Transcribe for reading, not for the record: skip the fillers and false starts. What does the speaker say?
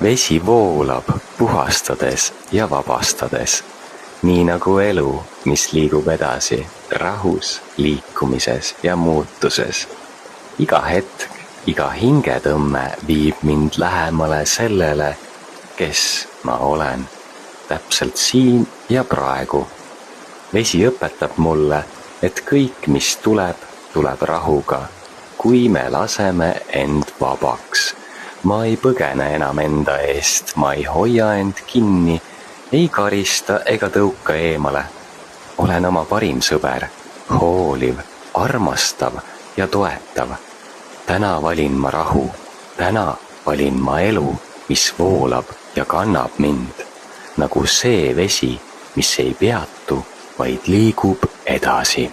Vesi voolab, puhastades ja vabastades. Nii nagu elu, mis liigub edasi rahus, liikumises ja muutuses. Iga hetk, iga hingetõmme viib mind lähemale sellele, kes ma olen. Täpselt siin ja praegu. Vesi õpetab mulle, et kõik, mis tuleb, tuleb rahuga, kui me laseme end vabaks. Ma ei põgene enam enda eest, ma ei hoia end kinni, ei karista ega tõuka eemale. Olen oma parim sõber, hooliv, armastav ja toetav. Täna valin ma rahu, täna valin ma elu, mis voolab ja kannab mind. Nagu see vesi, mis ei peatu, vaid liigub edasi.